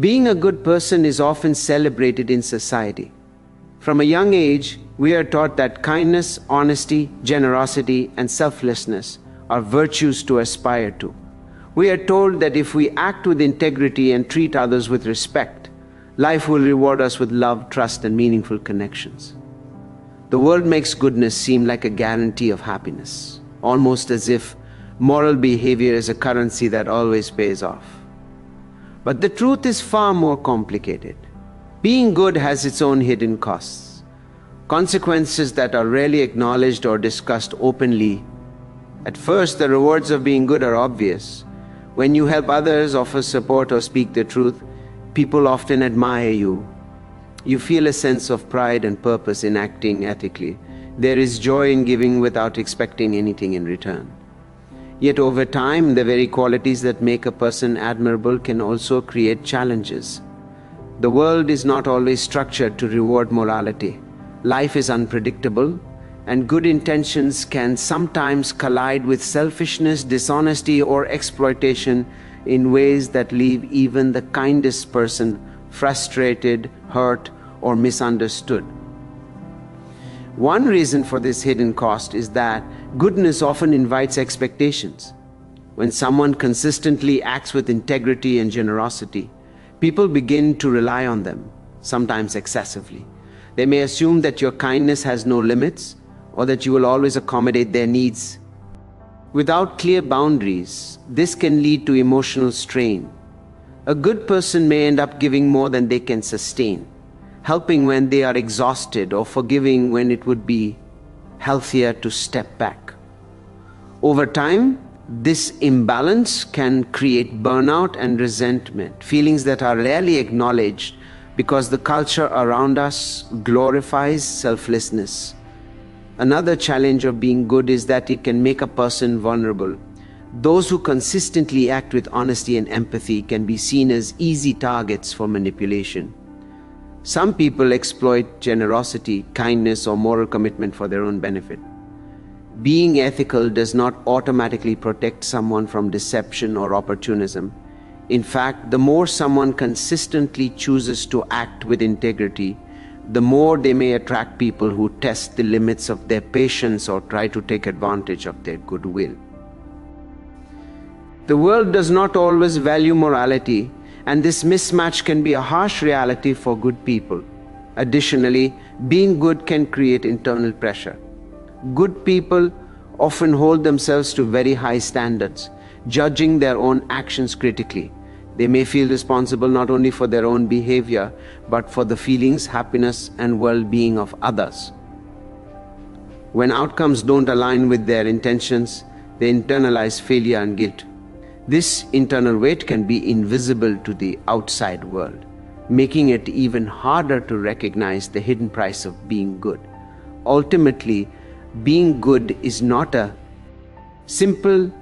Being a good person is often celebrated in society. From a young age, we are taught that kindness, honesty, generosity, and selflessness are virtues to aspire to. We are told that if we act with integrity and treat others with respect, life will reward us with love, trust, and meaningful connections. The world makes goodness seem like a guarantee of happiness, almost as if moral behavior is a currency that always pays off. But the truth is far more complicated. Being good has its own hidden costs, consequences that are rarely acknowledged or discussed openly. At first, the rewards of being good are obvious. When you help others, offer support, or speak the truth, people often admire you. You feel a sense of pride and purpose in acting ethically. There is joy in giving without expecting anything in return. Yet over time, the very qualities that make a person admirable can also create challenges. The world is not always structured to reward morality. Life is unpredictable, and good intentions can sometimes collide with selfishness, dishonesty, or exploitation in ways that leave even the kindest person frustrated, hurt, or misunderstood. One reason for this hidden cost is that goodness often invites expectations. When someone consistently acts with integrity and generosity, people begin to rely on them, sometimes excessively. They may assume that your kindness has no limits, or that you will always accommodate their needs. Without clear boundaries, this can lead to emotional strain. A good person may end up giving more than they can sustain, helping when they are exhausted, or forgiving when it would be healthier to step back. Over time, this imbalance can create burnout and resentment, feelings that are rarely acknowledged because the culture around us glorifies selflessness. Another challenge of being good is that it can make a person vulnerable. Those who consistently act with honesty and empathy can be seen as easy targets for manipulation. Some people exploit generosity, kindness, or moral commitment for their own benefit. Being ethical does not automatically protect someone from deception or opportunism. In fact, the more someone consistently chooses to act with integrity, the more they may attract people who test the limits of their patience or try to take advantage of their goodwill. The world does not always value morality, and this mismatch can be a harsh reality for good people. Additionally, being good can create internal pressure. Good people often hold themselves to very high standards, judging their own actions critically. They may feel responsible not only for their own behavior, but for the feelings, happiness, and well-being of others. When outcomes don't align with their intentions, they internalize failure and guilt. This internal weight can be invisible to the outside world, making it even harder to recognize the hidden price of being good. Ultimately, being good is not a simple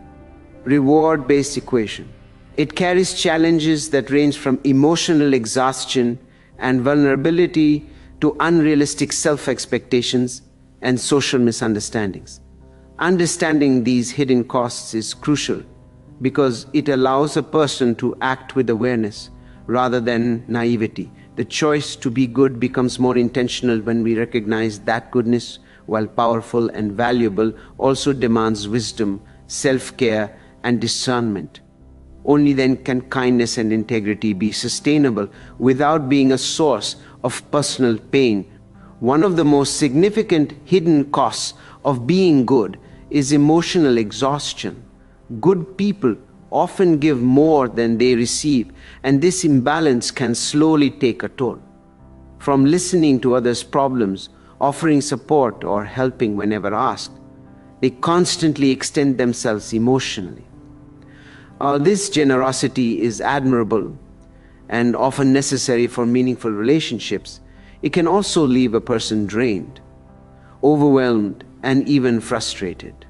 reward-based equation. It carries challenges that range from emotional exhaustion and vulnerability to unrealistic self-expectations and social misunderstandings. Understanding these hidden costs is crucial because it allows a person to act with awareness rather than naivety. The choice to be good becomes more intentional when we recognize that goodness, while powerful and valuable, also demands wisdom, self-care, and discernment. Only then can kindness and integrity be sustainable without being a source of personal pain. One of the most significant hidden costs of being good is emotional exhaustion. Good people often give more than they receive, and this imbalance can slowly take a toll. From listening to others' problems, offering support, or helping whenever asked, they constantly extend themselves emotionally. This generosity is admirable and often necessary for meaningful relationships. It can also leave a person drained, overwhelmed, and even frustrated.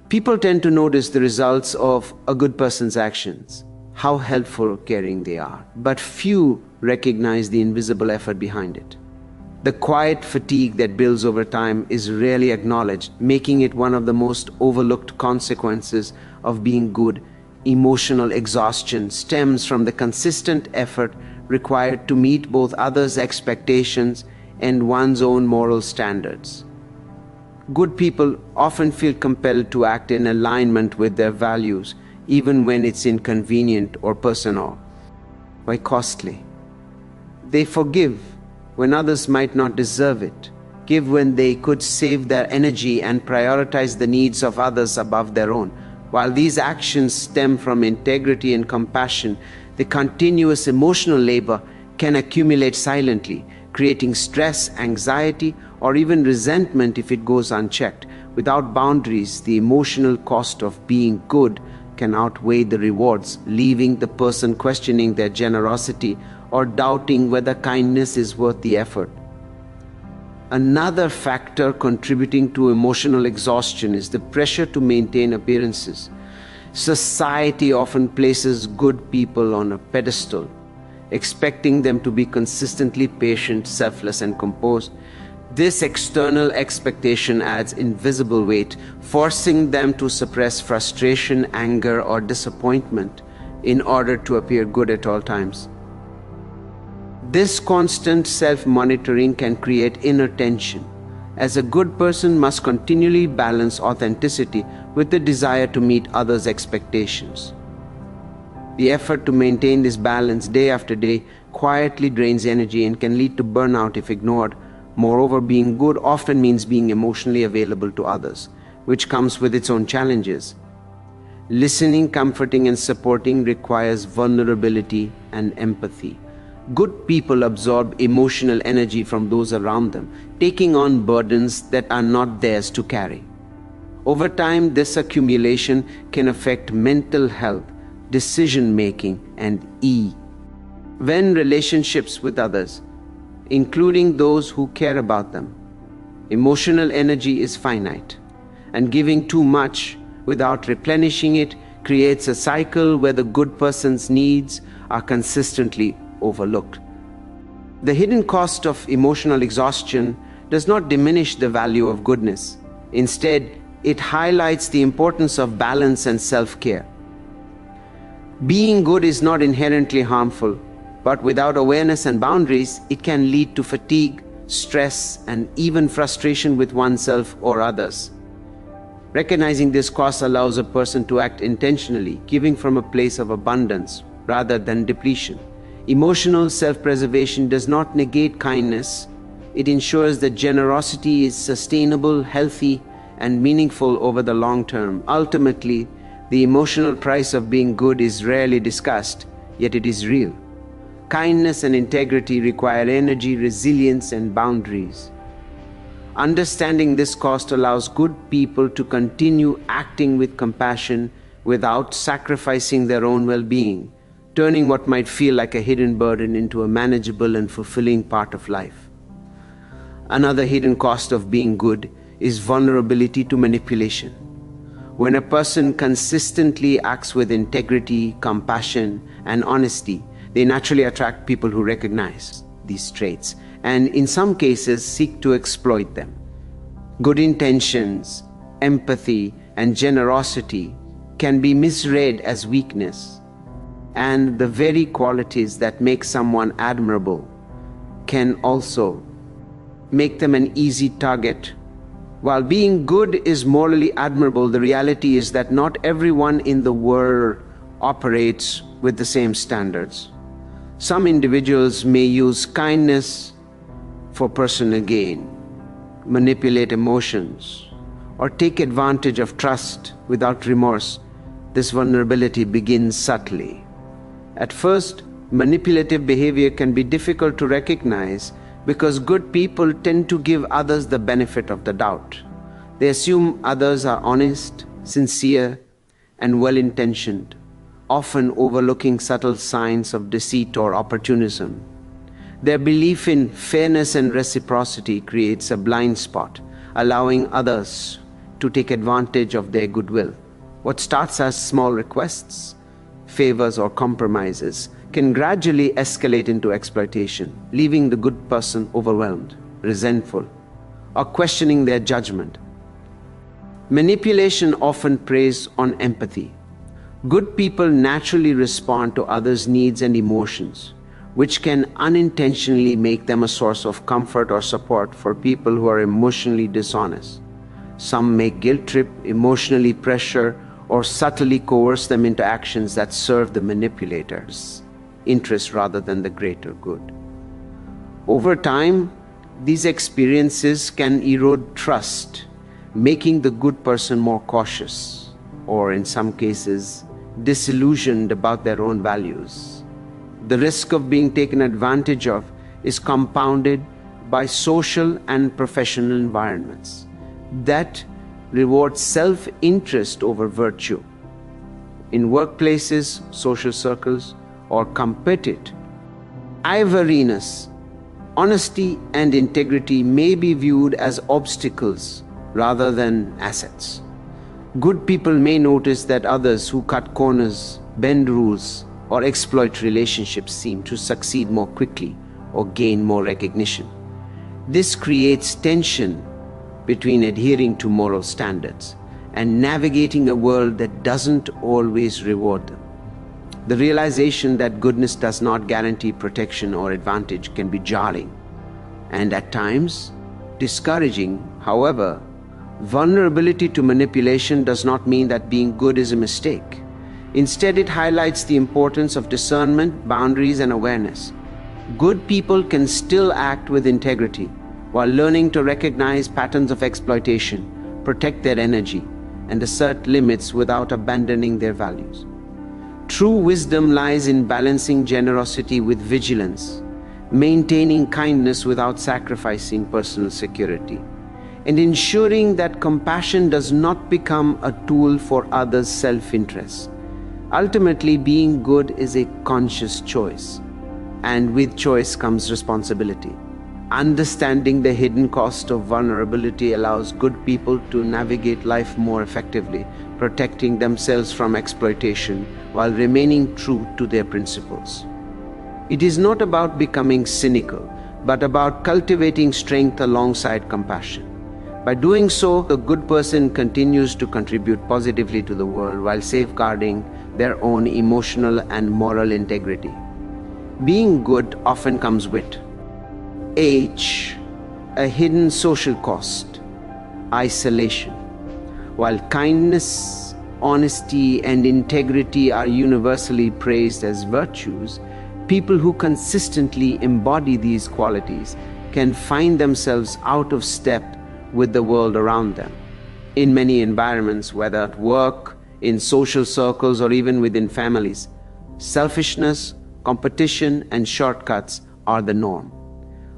People tend to notice the results of a good person's actions, how helpful or caring they are, but few recognize the invisible effort behind it. The quiet fatigue that builds over time is rarely acknowledged, making it one of the most overlooked consequences of being good. Emotional exhaustion stems from the consistent effort required to meet both others' expectations and one's own moral standards. Good people often feel compelled to act in alignment with their values, even when it's inconvenient or personal. Why costly? They forgive when others might not deserve it, give when they could save their energy, and prioritize the needs of others above their own. While these actions stem from integrity and compassion, the continuous emotional labor can accumulate silently, creating stress, anxiety, or even resentment if it goes unchecked. Without boundaries, the emotional cost of being good can outweigh the rewards, leaving the person questioning their generosity or doubting whether kindness is worth the effort. Another factor contributing to emotional exhaustion is the pressure to maintain appearances. Society often places good people on a pedestal, expecting them to be consistently patient, selfless, and composed. This external expectation adds invisible weight, forcing them to suppress frustration, anger, or disappointment in order to appear good at all times. This constant self-monitoring can create inner tension, as a good person must continually balance authenticity with the desire to meet others' expectations. The effort to maintain this balance day after day quietly drains energy and can lead to burnout if ignored. Moreover, being good often means being emotionally available to others, which comes with its own challenges. Listening, comforting, and supporting requires vulnerability and empathy. Good people absorb emotional energy from those around them, taking on burdens that are not theirs to carry. Over time, this accumulation can affect mental health, decision-making, and ease. When relationships with others, including those who care about them, emotional energy is finite, and giving too much without replenishing it creates a cycle where the good person's needs are consistently overlooked. The hidden cost of emotional exhaustion does not diminish the value of goodness. Instead, it highlights the importance of balance and self-care. Being good is not inherently harmful, but without awareness and boundaries, it can lead to fatigue, stress, and even frustration with oneself or others. Recognizing this cost allows a person to act intentionally, giving from a place of abundance rather than depletion. Emotional self-preservation does not negate kindness. It ensures that generosity is sustainable, healthy, and meaningful over the long term. Ultimately, the emotional price of being good is rarely discussed, yet it is real. Kindness and integrity require energy, resilience, and boundaries. Understanding this cost allows good people to continue acting with compassion without sacrificing their own well-being, turning what might feel like a hidden burden into a manageable and fulfilling part of life. Another hidden cost of being good is vulnerability to manipulation. When a person consistently acts with integrity, compassion, and honesty, they naturally attract people who recognize these traits and, in some cases, seek to exploit them. Good intentions, empathy, and generosity can be misread as weakness, and the very qualities that make someone admirable can also make them an easy target. While being good is morally admirable, the reality is that not everyone in the world operates with the same standards. Some individuals may use kindness for personal gain, manipulate emotions, or take advantage of trust without remorse. This vulnerability begins subtly. At first, manipulative behavior can be difficult to recognize because good people tend to give others the benefit of the doubt. They assume others are honest, sincere, and well-intentioned, often overlooking subtle signs of deceit or opportunism. Their belief in fairness and reciprocity creates a blind spot, allowing others to take advantage of their goodwill. What starts as small requests, favors, or compromises can gradually escalate into exploitation, leaving the good person overwhelmed, resentful, or questioning their judgment. Manipulation often preys on empathy. Good people naturally respond to others' needs and emotions, which can unintentionally make them a source of comfort or support for people who are emotionally dishonest. Some may guilt trip, emotionally pressure, or subtly coerce them into actions that serve the manipulator's interest rather than the greater good. Over time, these experiences can erode trust, making the good person more cautious, or in some cases, disillusioned about their own values. The risk of being taken advantage of is compounded by social and professional environments that reward self-interest over virtue. In workplaces, social circles, or competitive arenas, honesty and integrity may be viewed as obstacles rather than assets. Good people may notice that others who cut corners, bend rules, or exploit relationships seem to succeed more quickly or gain more recognition. This creates tension between adhering to moral standards and navigating a world that doesn't always reward them. The realization that goodness does not guarantee protection or advantage can be jarring and at times discouraging. However, vulnerability to manipulation does not mean that being good is a mistake. Instead, it highlights the importance of discernment, boundaries, and awareness. Good people can still act with integrity while learning to recognize patterns of exploitation, protect their energy, and assert limits without abandoning their values. True wisdom lies in balancing generosity with vigilance, maintaining kindness without sacrificing personal security, and ensuring that compassion does not become a tool for others' self-interest. Ultimately, being good is a conscious choice, and with choice comes responsibility. Understanding the hidden cost of vulnerability allows good people to navigate life more effectively, protecting themselves from exploitation while remaining true to their principles. It is not about becoming cynical, but about cultivating strength alongside compassion. By doing so, the good person continues to contribute positively to the world while safeguarding their own emotional and moral integrity. Being good often comes with a hidden social cost: isolation. While kindness, honesty, and integrity are universally praised as virtues, people who consistently embody these qualities can find themselves out of step with the world around them. In many environments, whether at work, in social circles, or even within families, selfishness, competition, and shortcuts are the norm.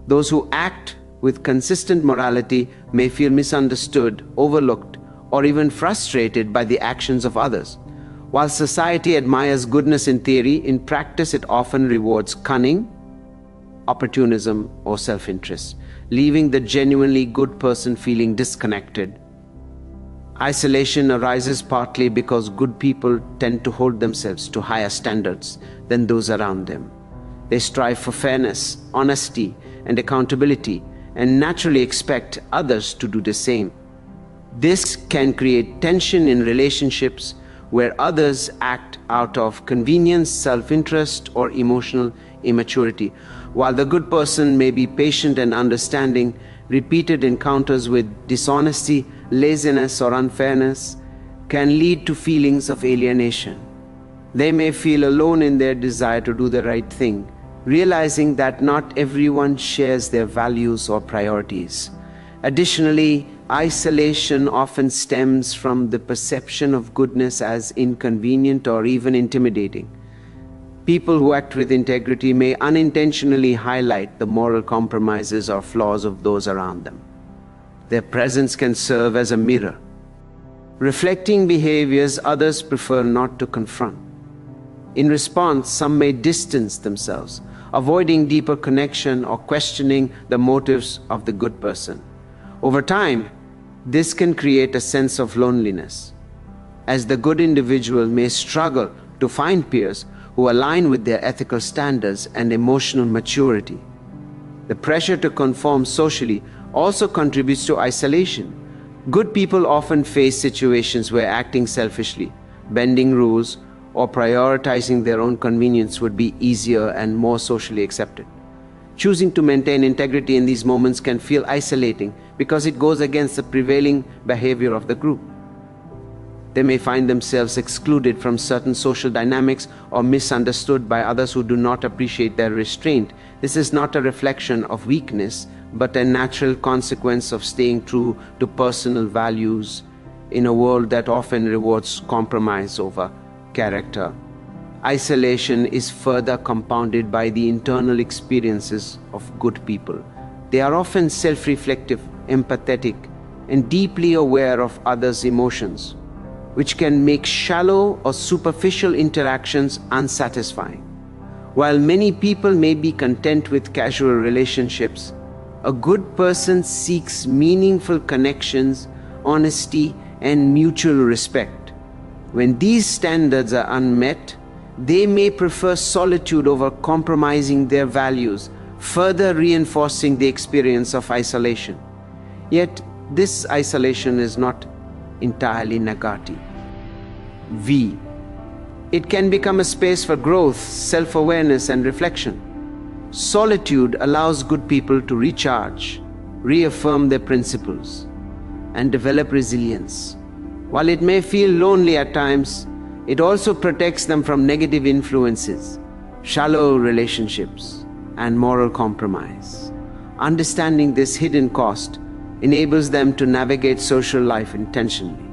Those who act with consistent morality may feel misunderstood, overlooked, or even frustrated by the actions of others. While society admires goodness in theory, in practice it often rewards cunning, opportunism, or self-interest, leaving the genuinely good person feeling disconnected. Isolation arises partly because good people tend to hold themselves to higher standards than those around them. They strive for fairness, honesty, and accountability, and naturally expect others to do the same. This can create tension in relationships where others act out of convenience, self-interest, or emotional immaturity. While the good person may be patient and understanding, repeated encounters with dishonesty, laziness, or unfairness can lead to feelings of alienation. They may feel alone in their desire to do the right thing, realizing that not everyone shares their values or priorities. Additionally, isolation often stems from the perception of goodness as inconvenient or even intimidating. People who act with integrity may unintentionally highlight the moral compromises or flaws of those around them. Their presence can serve as a mirror, reflecting behaviors others prefer not to confront. In response, some may distance themselves, avoiding deeper connection or questioning the motives of the good person. Over time, this can create a sense of loneliness, as the good individual may struggle to find peers who align with their ethical standards and emotional maturity. The pressure to conform socially also contributes to isolation. Good people often face situations where acting selfishly, bending rules, or prioritizing their own convenience would be easier and more socially accepted. Choosing to maintain integrity in these moments can feel isolating because it goes against the prevailing behavior of the group. They may find themselves excluded from certain social dynamics or misunderstood by others who do not appreciate their restraint. This is not a reflection of weakness, but a natural consequence of staying true to personal values in a world that often rewards compromise over character. Isolation is further compounded by the internal experiences of good people. They are often self-reflective, empathetic, and deeply aware of others' emotions, which can make shallow or superficial interactions unsatisfying. While many people may be content with casual relationships, a good person seeks meaningful connections, honesty, and mutual respect. When these standards are unmet, they may prefer solitude over compromising their values, further reinforcing the experience of isolation. Yet, this isolation is not entirely negative. It can become a space for growth, self-awareness, and reflection. Solitude allows good people to recharge, reaffirm their principles, and develop resilience. While it may feel lonely at times, it also protects them from negative influences, shallow relationships, and moral compromise. Understanding this hidden cost enables them to navigate social life intentionally,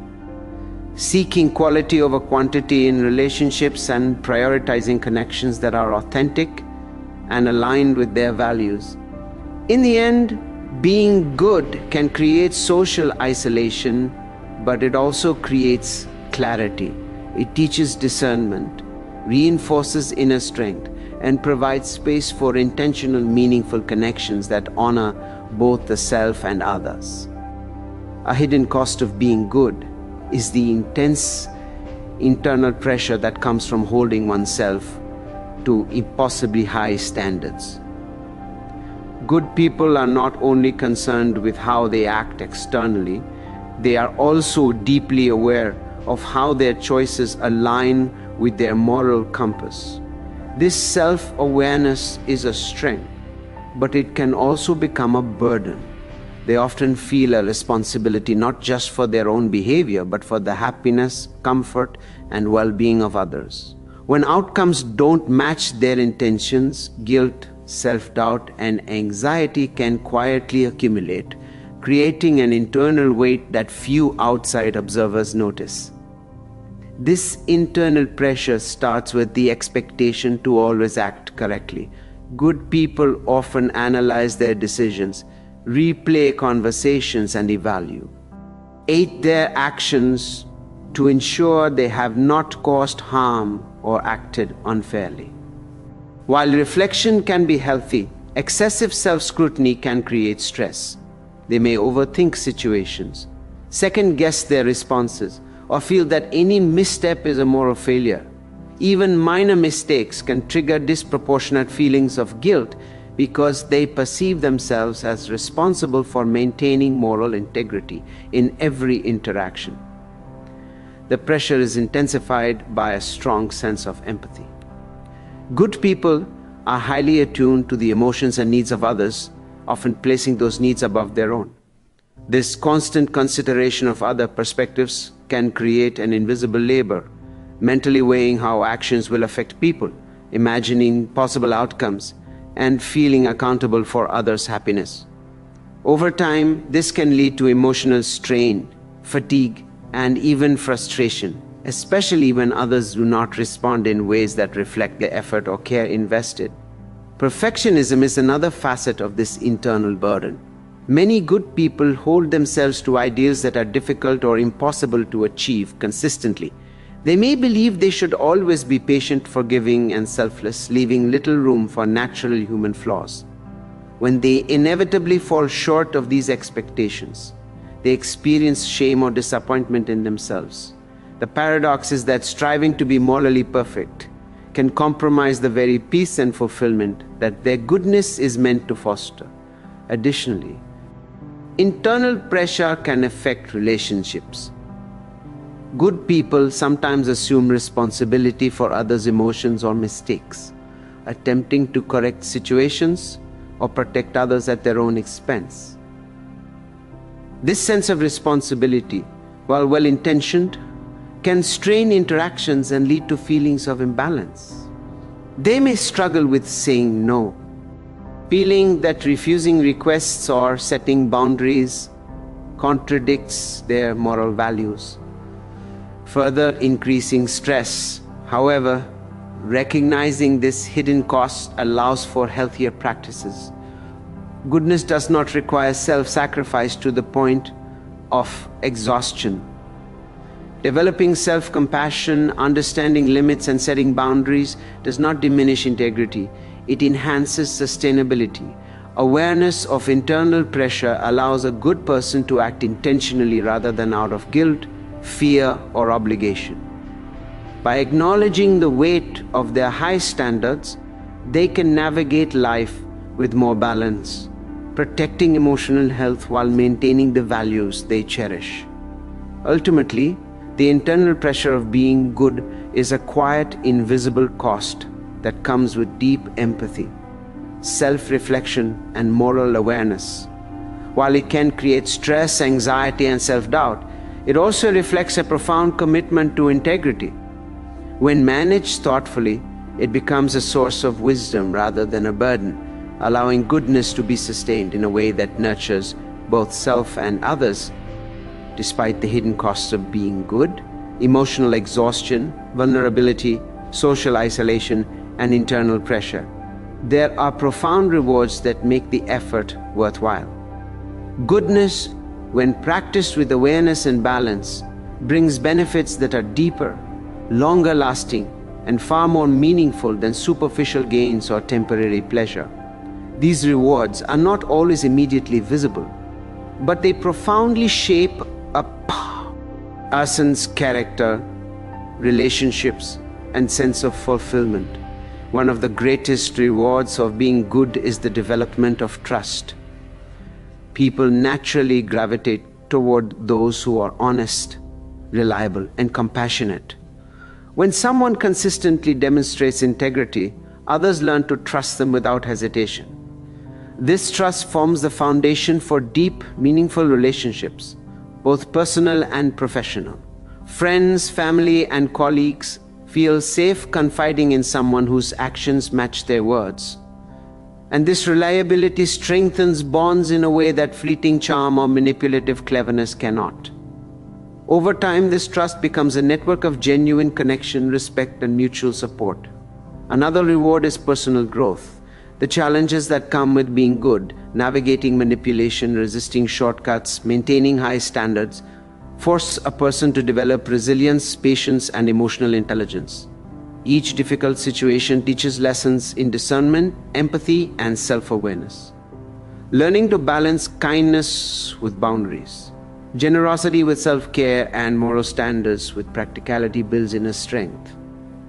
seeking quality over quantity in relationships and prioritizing connections that are authentic and aligned with their values. In the end, being good can create social isolation, but it also creates clarity. It teaches discernment, reinforces inner strength, and provides space for intentional, meaningful connections that honor both the self and others. A hidden cost of being good is the intense internal pressure that comes from holding oneself to impossibly high standards. Good people are not only concerned with how they act externally, they are also deeply aware of how their choices align with their moral compass. This self-awareness is a strength, but it can also become a burden. They often feel a responsibility not just for their own behavior, but for the happiness, comfort, and well-being of others. When outcomes don't match their intentions, guilt, self-doubt, and anxiety can quietly accumulate, creating an internal weight that few outside observers notice. This internal pressure starts with the expectation to always act correctly. Good people often analyze their decisions, replay conversations, and evaluate their actions to ensure they have not caused harm or acted unfairly. While reflection can be healthy, excessive self-scrutiny can create stress. They may overthink situations, second-guess their responses, or feel that any misstep is a moral failure. Even minor mistakes can trigger disproportionate feelings of guilt because they perceive themselves as responsible for maintaining moral integrity in every interaction. The pressure is intensified by a strong sense of empathy. Good people are highly attuned to the emotions and needs of others, often placing those needs above their own. This constant consideration of other perspectives can create an invisible labor, mentally weighing how actions will affect people, imagining possible outcomes, and feeling accountable for others' happiness. Over time, this can lead to emotional strain, fatigue, and even frustration, especially when others do not respond in ways that reflect the effort or care invested. Perfectionism is another facet of this internal burden. Many good people hold themselves to ideals that are difficult or impossible to achieve consistently. They may believe they should always be patient, forgiving, and selfless, leaving little room for natural human flaws. When they inevitably fall short of these expectations, they experience shame or disappointment in themselves. The paradox is that striving to be morally perfect can compromise the very peace and fulfillment that their goodness is meant to foster. Additionally, internal pressure can affect relationships. Good people sometimes assume responsibility for others' emotions or mistakes, attempting to correct situations or protect others at their own expense. This sense of responsibility, while well-intentioned, can strain interactions and lead to feelings of imbalance. They may struggle with saying no, feeling that refusing requests or setting boundaries contradicts their moral values, further increasing stress. However, recognizing this hidden cost allows for healthier practices. Goodness does not require self-sacrifice to the point of exhaustion. Developing self-compassion, understanding limits, and setting boundaries does not diminish integrity. It enhances sustainability. Awareness of internal pressure allows a good person to act intentionally rather than out of guilt, fear, or obligation. By acknowledging the weight of their high standards, they can navigate life with more balance, protecting emotional health while maintaining the values they cherish. Ultimately, the internal pressure of being good is a quiet, invisible cost that comes with deep empathy, self-reflection, and moral awareness. While it can create stress, anxiety, and self-doubt, it also reflects a profound commitment to integrity. When managed thoughtfully, it becomes a source of wisdom rather than a burden, allowing goodness to be sustained in a way that nurtures both self and others. Despite the hidden costs of being good, emotional exhaustion, vulnerability, social isolation, and internal pressure, there are profound rewards that make the effort worthwhile. Goodness, when practiced with awareness and balance, brings benefits that are deeper, longer lasting, and far more meaningful than superficial gains or temporary pleasure. These rewards are not always immediately visible, but they profoundly shape a person's character, relationships, and sense of fulfillment. One of the greatest rewards of being good is the development of trust. People naturally gravitate toward those who are honest, reliable, and compassionate. When someone consistently demonstrates integrity, others learn to trust them without hesitation. This trust forms the foundation for deep, meaningful relationships, both personal and professional. Friends, family, and colleagues feel safe confiding in someone whose actions match their words. And this reliability strengthens bonds in a way that fleeting charm or manipulative cleverness cannot. Over time, this trust becomes a network of genuine connection, respect, and mutual support. Another reward is personal growth. The challenges that come with being good, navigating manipulation, resisting shortcuts, maintaining high standards, force a person to develop resilience, patience, and emotional intelligence. Each difficult situation teaches lessons in discernment, empathy, and self-awareness. Learning to balance kindness with boundaries, generosity with self-care, and moral standards with practicality builds inner strength.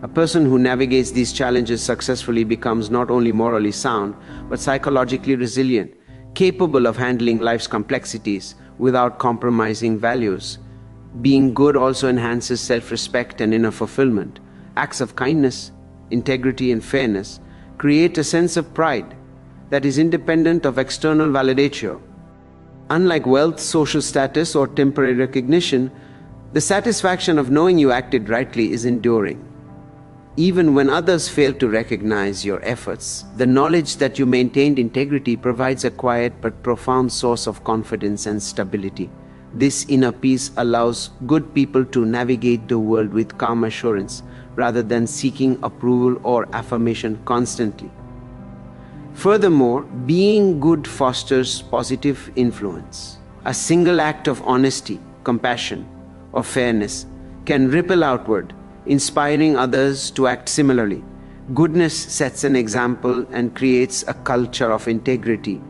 A person who navigates these challenges successfully becomes not only morally sound, but psychologically resilient, capable of handling life's complexities without compromising values. Being good also enhances self-respect and inner fulfillment. Acts of kindness, integrity, and fairness create a sense of pride that is independent of external validation. Unlike wealth, social status, or temporary recognition, the satisfaction of knowing you acted rightly is enduring. Even when others fail to recognize your efforts, the knowledge that you maintained integrity provides a quiet but profound source of confidence and stability. This inner peace allows good people to navigate the world with calm assurance, rather than seeking approval or affirmation constantly. Furthermore, being good fosters positive influence. A single act of honesty, compassion, or fairness can ripple outward, inspiring others to act similarly. Goodness sets an example and creates a culture of integrity.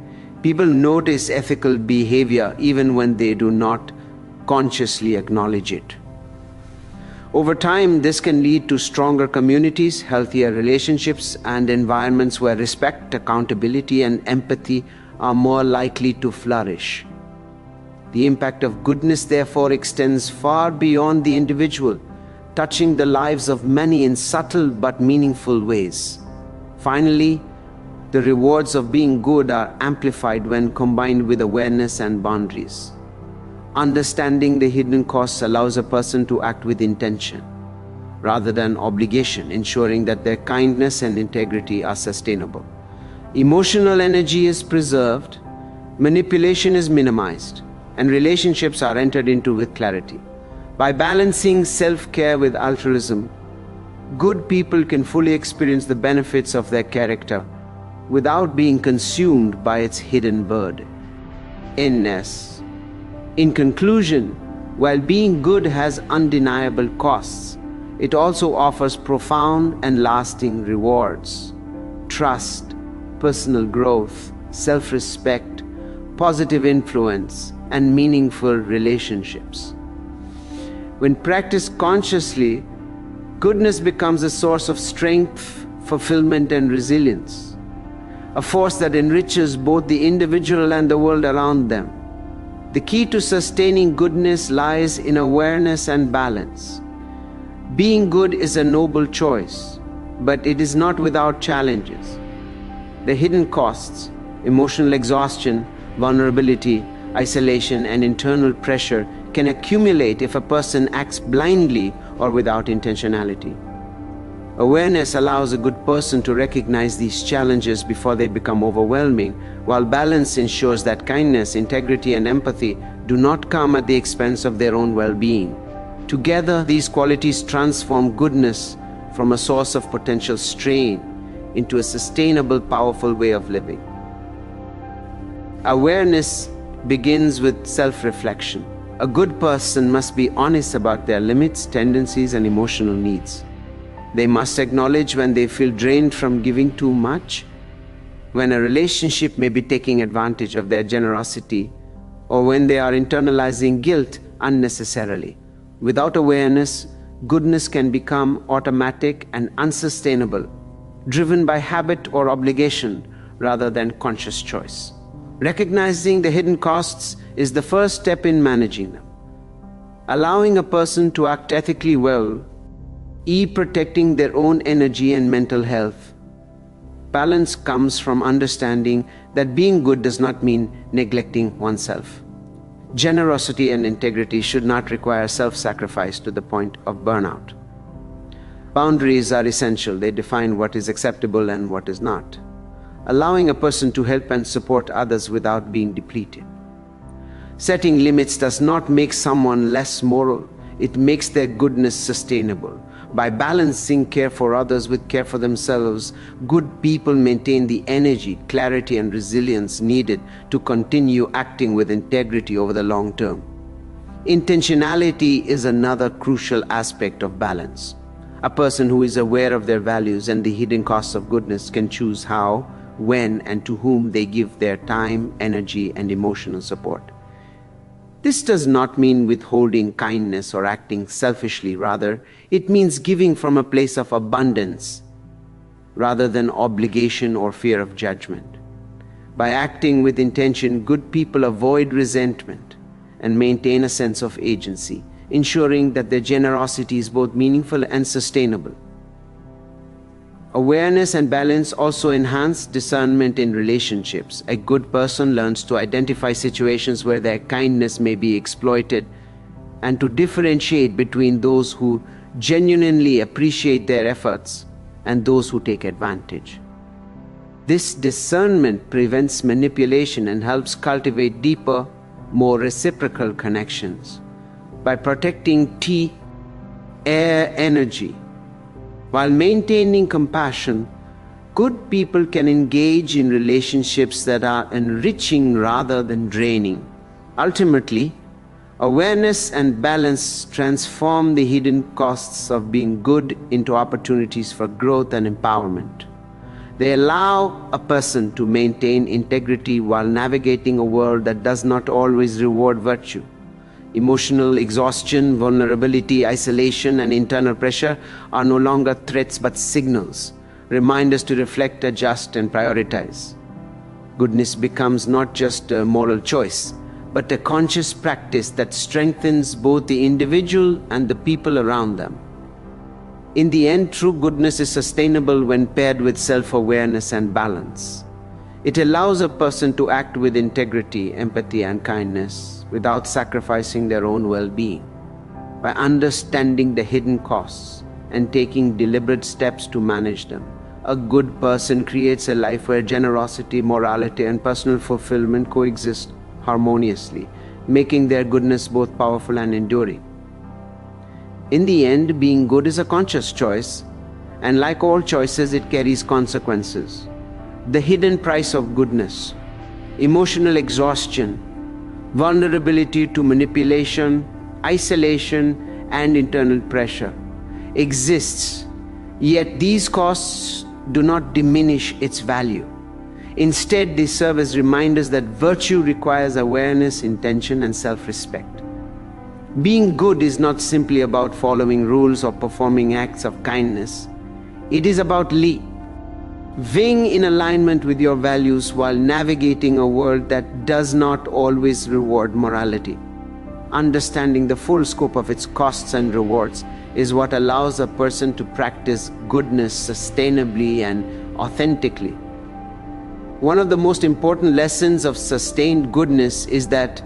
People notice ethical behavior even when they do not consciously acknowledge it. Over time, this can lead to stronger communities, healthier relationships, and environments where respect, accountability, and empathy are more likely to flourish. The impact of goodness, therefore, extends far beyond the individual, touching the lives of many in subtle but meaningful ways. Finally, the rewards of being good are amplified when combined with awareness and boundaries. Understanding the hidden costs allows a person to act with intention rather than obligation, ensuring that their kindness and integrity are sustainable. Emotional energy is preserved, manipulation is minimized, and relationships are entered into with clarity. By balancing self-care with altruism, good people can fully experience the benefits of their character without being consumed by its hidden burden. In conclusion, while being good has undeniable costs, it also offers profound and lasting rewards. Trust, personal growth, self-respect, positive influence, and meaningful relationships. When practiced consciously, goodness becomes a source of strength, fulfillment, and resilience, a force that enriches both the individual and the world around them. The key to sustaining goodness lies in awareness and balance. Being good is a noble choice, but it is not without challenges. The hidden costs, emotional exhaustion, vulnerability, isolation, and internal pressure can accumulate if a person acts blindly or without intentionality. Awareness allows a good person to recognize these challenges before they become overwhelming, while balance ensures that kindness, integrity, and empathy do not come at the expense of their own well-being. Together, these qualities transform goodness from a source of potential strain into a sustainable, powerful way of living. Awareness begins with self-reflection. A good person must be honest about their limits, tendencies, and emotional needs. They must acknowledge when they feel drained from giving too much, when a relationship may be taking advantage of their generosity, or when they are internalizing guilt unnecessarily. Without awareness, goodness can become automatic and unsustainable, driven by habit or obligation rather than conscious choice. Recognizing the hidden costs is the first step in managing them. Allowing a person to act ethically well, protecting their own energy and mental health. Balance comes from understanding that being good does not mean neglecting oneself. Generosity and integrity should not require self-sacrifice to the point of burnout. Boundaries are essential. They define what is acceptable and what is not, allowing a person to help and support others without being depleted. Setting limits does not make someone less moral. It makes their goodness sustainable. By balancing care for others with care for themselves, good people maintain the energy, clarity, and resilience needed to continue acting with integrity over the long term. Intentionality is another crucial aspect of balance. A person who is aware of their values and the hidden costs of goodness can choose how, when, and to whom they give their time, energy, and emotional support. This does not mean withholding kindness or acting selfishly. Rather, it means giving from a place of abundance rather than obligation or fear of judgment. By acting with intention, good people avoid resentment and maintain a sense of agency, ensuring that their generosity is both meaningful and sustainable. Awareness and balance also enhance discernment in relationships. A good person learns to identify situations where their kindness may be exploited and to differentiate between those who genuinely appreciate their efforts and those who take advantage. This discernment prevents manipulation and helps cultivate deeper, more reciprocal connections. By protecting air energy, while maintaining compassion, good people can engage in relationships that are enriching rather than draining. Ultimately, awareness and balance transform the hidden costs of being good into opportunities for growth and empowerment. They allow a person to maintain integrity while navigating a world that does not always reward virtue. Emotional exhaustion, vulnerability, isolation, and internal pressure are no longer threats but signals, reminders to reflect, adjust, and prioritize. Goodness becomes not just a moral choice, but a conscious practice that strengthens both the individual and the people around them. In the end, true goodness is sustainable when paired with self-awareness and balance. It allows a person to act with integrity, empathy, and kindness without sacrificing their own well-being. By understanding the hidden costs and taking deliberate steps to manage them, a good person creates a life where generosity, morality, and personal fulfillment coexist harmoniously, making their goodness both powerful and enduring. In the end, being good is a conscious choice, and like all choices, it carries consequences. The hidden price of goodness, emotional exhaustion, vulnerability to manipulation, isolation, and internal pressure exists, yet these costs do not diminish its value. Instead, they serve as reminders that virtue requires awareness, intention, and self-respect. Being good is not simply about following rules or performing acts of kindness. It is about living in alignment with your values while navigating a world that does not always reward morality. Understanding the full scope of its costs and rewards is what allows a person to practice goodness sustainably and authentically. One of the most important lessons of sustained goodness is that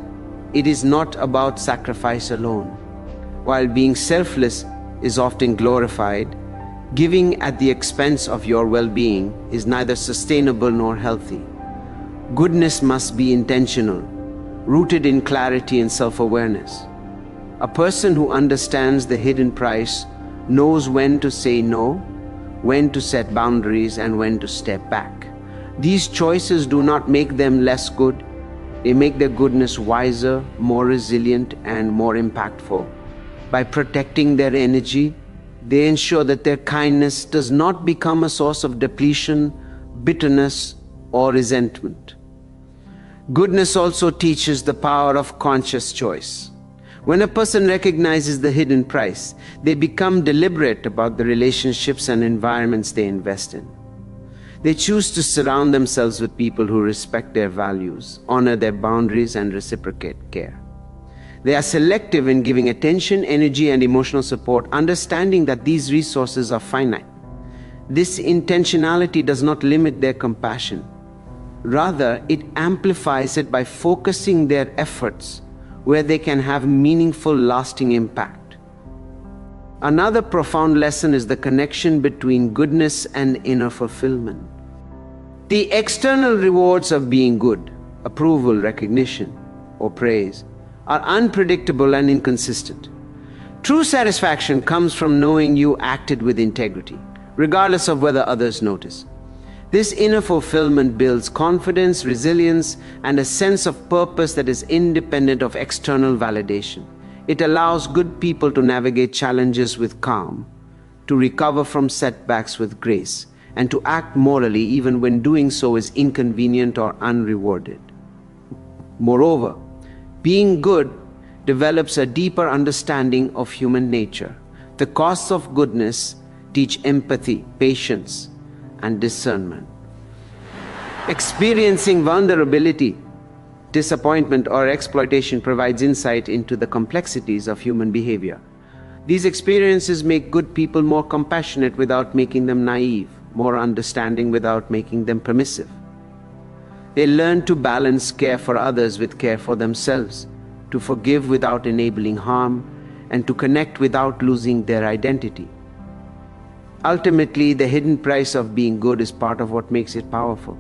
it is not about sacrifice alone. While being selfless is often glorified, giving at the expense of your well-being is neither sustainable nor healthy. Goodness must be intentional, rooted in clarity and self-awareness. A person who understands the hidden price knows when to say no, when to set boundaries, and when to step back. These choices do not make them less good. They make their goodness wiser, more resilient, and more impactful. By protecting their energy, they ensure that their kindness does not become a source of depletion, bitterness, or resentment. Goodness also teaches the power of conscious choice. When a person recognizes the hidden price, they become deliberate about the relationships and environments they invest in. They choose to surround themselves with people who respect their values, honor their boundaries, and reciprocate care. They are selective in giving attention, energy, and emotional support, understanding that these resources are finite. This intentionality does not limit their compassion. Rather, it amplifies it by focusing their efforts where they can have meaningful, lasting impact. Another profound lesson is the connection between goodness and inner fulfillment. The external rewards of being good, approval, recognition, or praise, are unpredictable and inconsistent. True satisfaction comes from knowing you acted with integrity, regardless of whether others notice. This inner fulfillment builds confidence, resilience, and a sense of purpose that is independent of external validation. It allows good people to navigate challenges with calm, to recover from setbacks with grace, and to act morally even when doing so is inconvenient or unrewarded. Moreover, being good develops a deeper understanding of human nature. The costs of goodness teach empathy, patience, and discernment. Experiencing vulnerability, disappointment, or exploitation provides insight into the complexities of human behavior. These experiences make good people more compassionate without making them naive, more understanding without making them permissive. They learn to balance care for others with care for themselves, to forgive without enabling harm, and to connect without losing their identity. Ultimately, the hidden price of being good is part of what makes it powerful.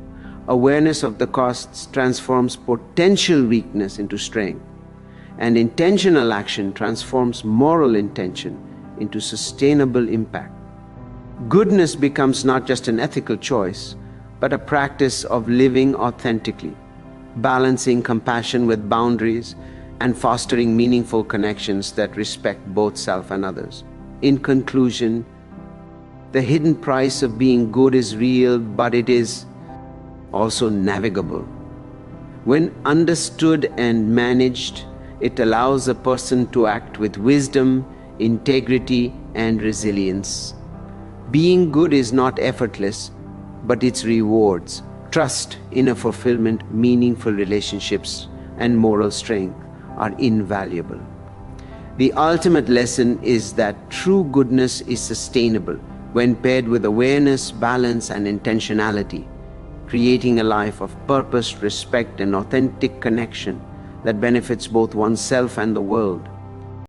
Awareness of the costs transforms potential weakness into strength, and intentional action transforms moral intention into sustainable impact. Goodness becomes not just an ethical choice, but a practice of living authentically, balancing compassion with boundaries and fostering meaningful connections that respect both self and others. In conclusion, the hidden price of being good is real, but it is also navigable. When understood and managed, it allows a person to act with wisdom, integrity, and resilience. Being good is not effortless, but its rewards, trust, inner fulfillment, meaningful relationships, and moral strength are invaluable. The ultimate lesson is that true goodness is sustainable when paired with awareness, balance, and intentionality, creating a life of purpose, respect, and authentic connection that benefits both oneself and the world.